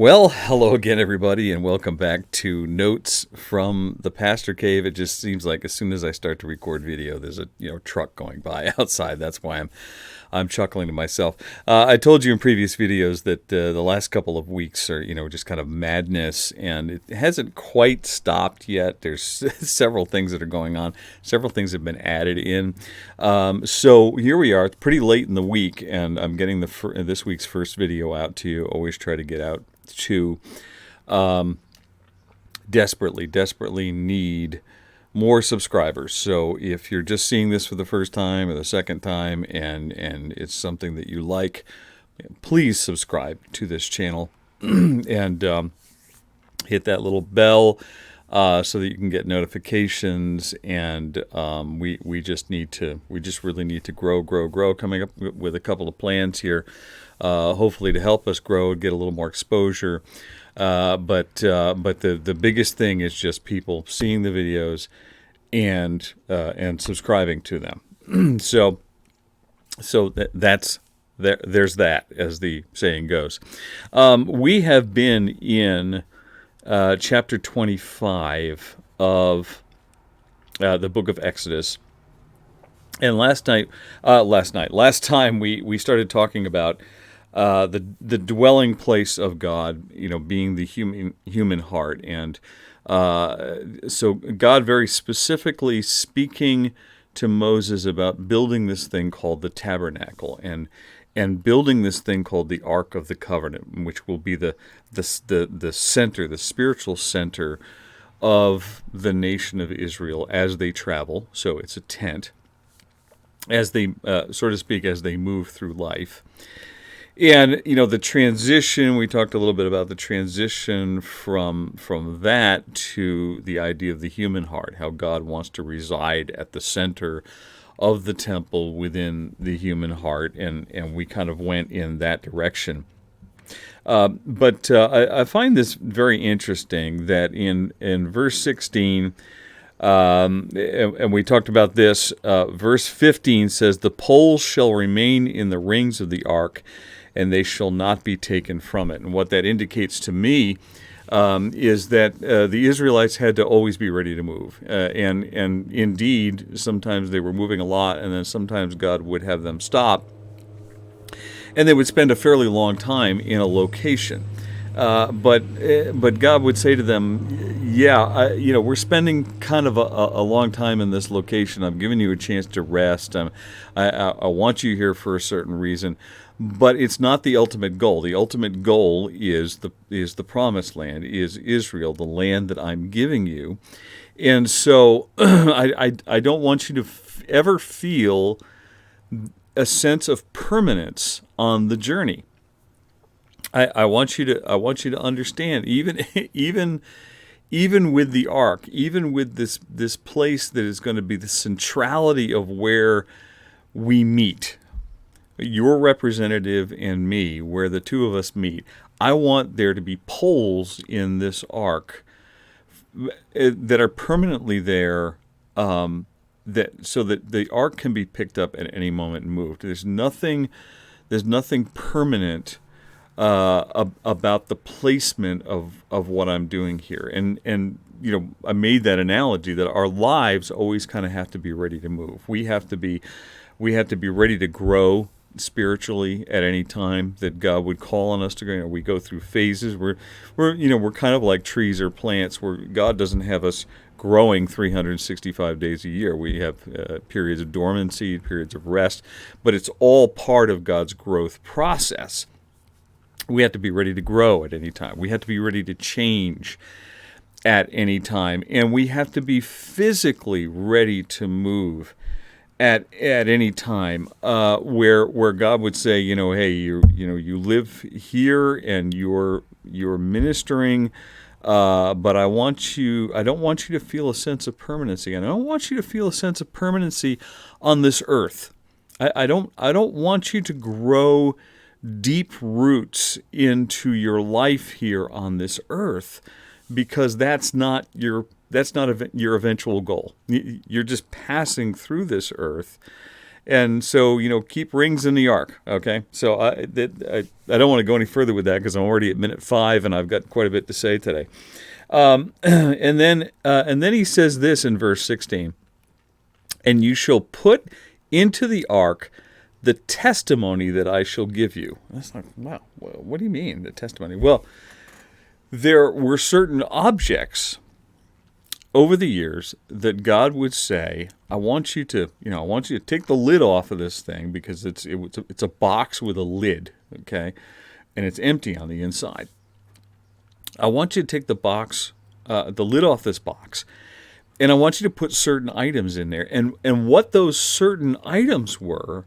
Well, hello again, everybody, and welcome back to Notes from the Pastor Cave. It just seems like as soon as I start to record video, there's a truck going by outside. That's why I'm chuckling to myself. I told you in previous videos that the last couple of weeks are just kind of madness, and it hasn't quite stopped yet. There's several things that are going on. Several things have been added in. So here we are. It's pretty late in the week, and I'm getting this week's first video out to you. Always try to get out to desperately need more subscribers. So if you're just seeing this for the first time or the second time and it's something that you like, please subscribe to this channel and hit that little bell so that you can get notifications. And we just really need to grow. Coming up with a couple of plans here, hopefully to help us grow and get a little more exposure. But the biggest thing is just people seeing the videos and subscribing to them. so there's that, as the saying goes. We have been in chapter 25 of the book of Exodus. And last time we started talking about the dwelling place of God, being the human heart. And so God very specifically speaking to Moses about building this thing called the tabernacle and building this thing called the Ark of the Covenant, which will be the center, the spiritual center of the nation of Israel as they travel. So it's a tent, as they, so to speak, as they move through life. And, the transition, we talked a little bit about the transition from that to the idea of the human heart, how God wants to reside at the center of the temple within the human heart, and we kind of went in that direction. But I find this very interesting that in verse 16, and we talked about this, verse 15 says, "The poles shall remain in the rings of the ark, and they shall not be taken from it." And what that indicates to me is that the Israelites had to always be ready to move. And indeed, sometimes they were moving a lot, and then sometimes God would have them stop. And they would spend a fairly long time in a location. But God would say to them, we're spending kind of a long time in this location. I'm giving you a chance to rest. I want you here for a certain reason. But it's not the ultimate goal. The ultimate goal is the promised land, is Israel, the land that I'm giving you. And so I don't want you to ever feel a sense of permanence on the journey. I want you to understand, even with the ark, even with this place that is going to be the centrality of where we meet, your representative and me, where the two of us meet, I want there to be poles in this ark that are permanently there, so that the ark can be picked up at any moment and moved. There's nothing permanent about the placement of what I'm doing here. And I made that analogy that our lives always kind of have to be ready to move. We have to be ready to grow spiritually at any time that God would call on us to go. We go through phases. We're kind of like trees or plants, where God doesn't have us growing 365 days a year. We have periods of dormancy, periods of rest, but it's all part of God's growth process. We have to be ready to grow at any time. We have to be ready to change at any time, and we have to be physically ready to move at any time, where God would say, hey, you live here and you're ministering, but I don't want you to feel a sense of permanency, and I don't want you to feel a sense of permanency on this earth. I don't want you to grow deep roots into your life here on this earth, because that's not your eventual goal. You're just passing through this earth, And so, keep rings in the ark. Okay. So I don't want to go any further with that because I'm already at minute 5 and I've got quite a bit to say today. And then he says this in verse 16, and you shall put into the ark the testimony that I shall give you. That's like, wow, what do you mean, the testimony? Well, there were certain objects over the years that God would say, I want you to take the lid off of this thing because it's a box with a lid, okay, and it's empty on the inside. I want you to take the lid off this box, and I want you to put certain items in there. And what those certain items were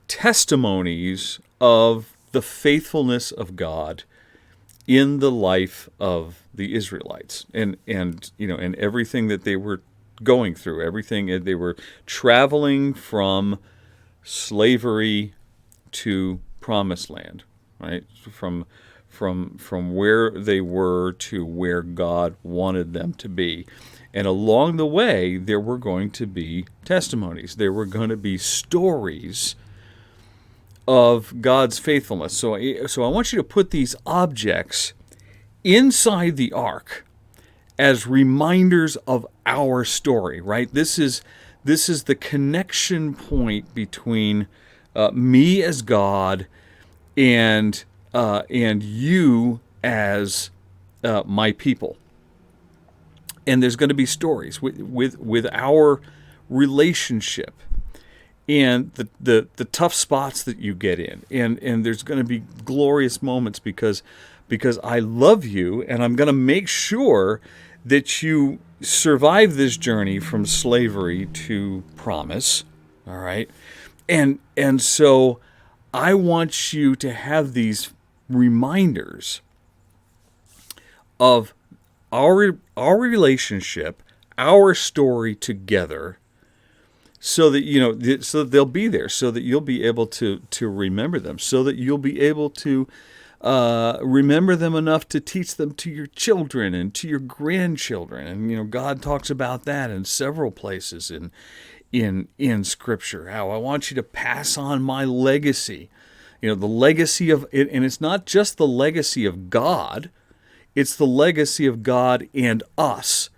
testimonies of the faithfulness of God in the life of the Israelites, and everything that they were going through, everything they were traveling from slavery to promised land, right? From where they were to where God wanted them to be. And along the way, there were going to be testimonies. There were going to be stories of God's faithfulness. So I want you to put these objects inside the ark as reminders of our story, right? This is the connection point between me as God and you as my people. And there's going to be stories with our relationship and the tough spots that you get in. And there's going to be glorious moments because I love you, and I'm going to make sure that you survive this journey from slavery to promise. All right? And so I want you to have these reminders of our relationship, our story together, so that so that they'll be there, so that you'll be able to remember them, so that you'll be able to remember them enough to teach them to your children and to your grandchildren. And God talks about that in several places in Scripture. How I want you to pass on my legacy. The legacy of it, and it's not just the legacy of God. It's the legacy of God and us.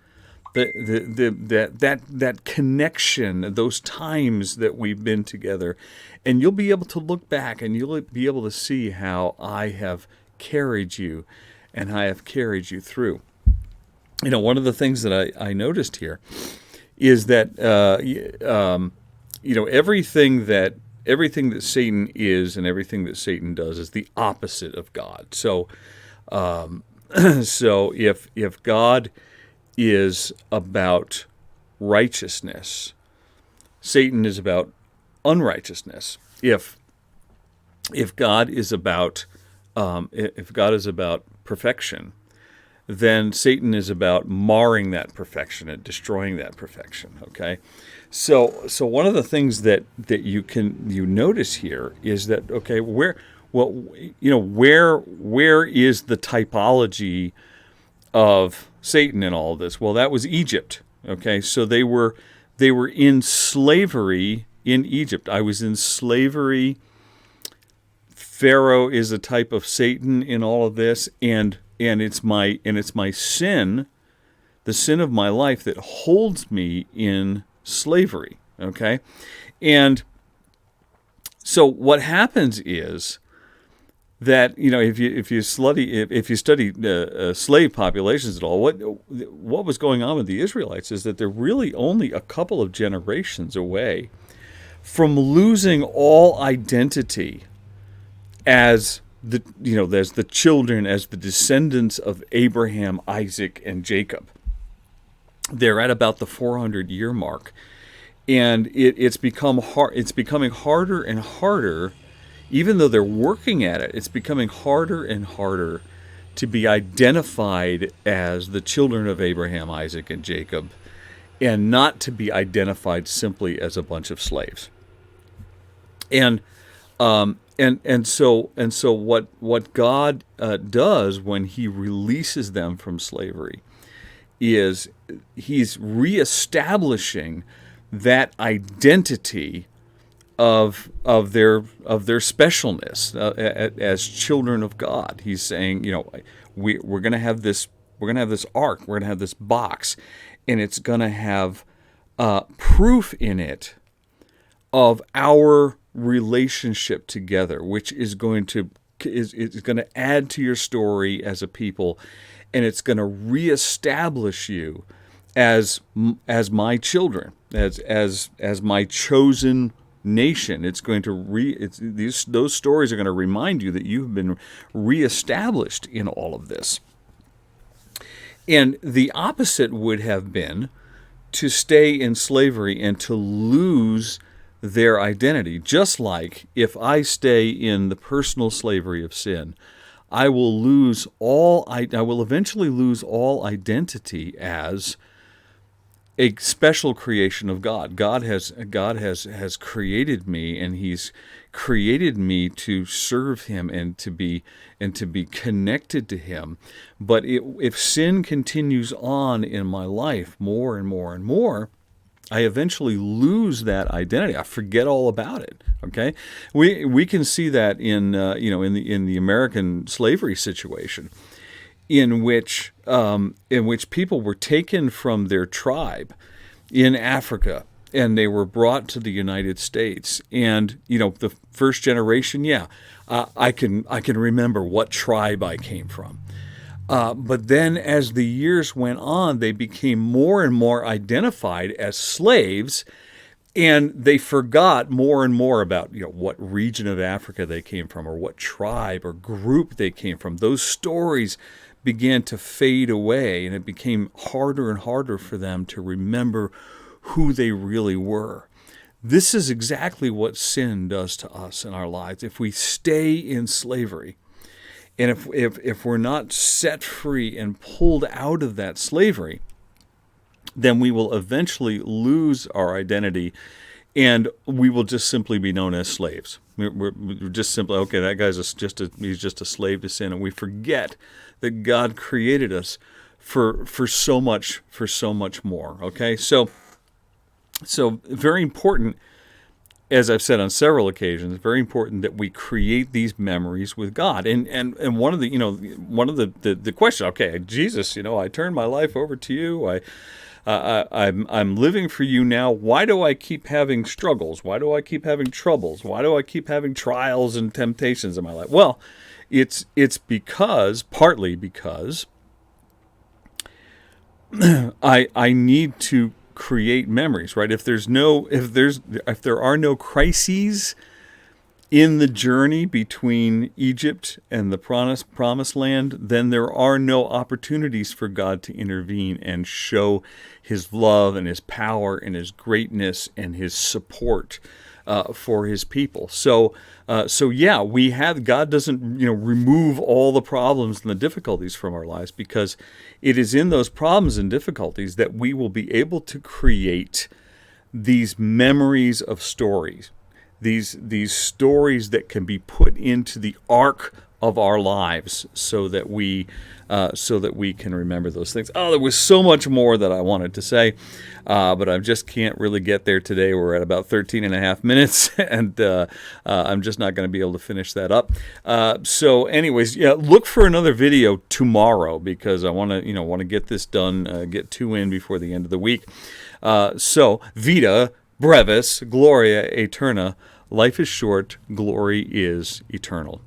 That connection, those times that we've been together. And you'll be able to look back and you'll be able to see how I have carried you and I have carried you through. One of the things that I noticed here is that everything that Satan is and everything that Satan does is the opposite of God. So if God is about righteousness, Satan is about unrighteousness. If God is about perfection, then Satan is about marring that perfection and destroying that perfection. Okay, so one of the things that you notice here is that where is the typology of Satan in all of this? Well, that was Egypt. Okay, so they were in slavery in Egypt. I was in slavery. Pharaoh is a type of Satan in all of this, and it's my sin, the sin of my life, that holds me in slavery. Okay, and so what happens is that if you study slave populations at all, what was going on with the Israelites is that they're really only a couple of generations away from losing all identity as the children, as the descendants of Abraham, Isaac, and Jacob. They're at about the 400-year mark, and it's becoming harder and harder. Even though they're working at it, it's becoming harder and harder to be identified as the children of Abraham, Isaac, and Jacob, and not to be identified simply as a bunch of slaves. And so what God does when He releases them from slavery is He's reestablishing that identity of their specialness as children of God. He's saying, we're going to have this ark, we're going to have this box, and it's going to have proof in it of our relationship together, which is going to add to your story as a people, and it's going to reestablish you as my children, as my chosen nation. It's going to those stories are going to remind you that you've been reestablished in all of this. And the opposite would have been to stay in slavery and to lose their identity. Just like if I stay in the personal slavery of sin, I will eventually lose all identity as a special creation of God. God has created me, and He's created me to serve Him and to be connected to Him. But if sin continues on in my life more and more and more, I eventually lose that identity. I forget all about it. Okay, we can see that in the American slavery situation, in which people were taken from their tribe in Africa and they were brought to the United States. And the first generation, I can remember what tribe I came from. But then as the years went on, they became more and more identified as slaves, and they forgot more and more about what region of Africa they came from, or what tribe or group they came from. Those stories began to fade away, and it became harder and harder for them to remember who they really were. This is exactly what sin does to us in our lives. If we stay in slavery, and if we're not set free and pulled out of that slavery, then we will eventually lose our identity, and we will just simply be known as slaves. We're just simply, okay, that guy's he's just a slave to sin, and we forget that God created us for so much more. Okay, so very important, as I've said on several occasions, very important that we create these memories with God. And one of the questions, okay, Jesus, I turn my life over to you. I'm living for you now. Why do I keep having struggles? Why do I keep having troubles? Why do I keep having trials and temptations in my life? Well, it's partly because I need to create memories, right? If there are no crises in the journey between Egypt and the promised land, then there are no opportunities for God to intervene and show His love and His power and His greatness and His support for His people. So God doesn't remove all the problems and the difficulties from our lives, because it is in those problems and difficulties that we will be able to create these memories of stories. These stories that can be put into the ark of our lives, so that we can remember those things. Oh, there was so much more that I wanted to say, but I just can't really get there today. We're at about 13 and a half minutes, and I'm just not going to be able to finish that up. So anyways, look for another video tomorrow, because I want to get this done, get 2 in before the end of the week. So Vita Brevis Gloria Eterna. Life is short, glory is eternal.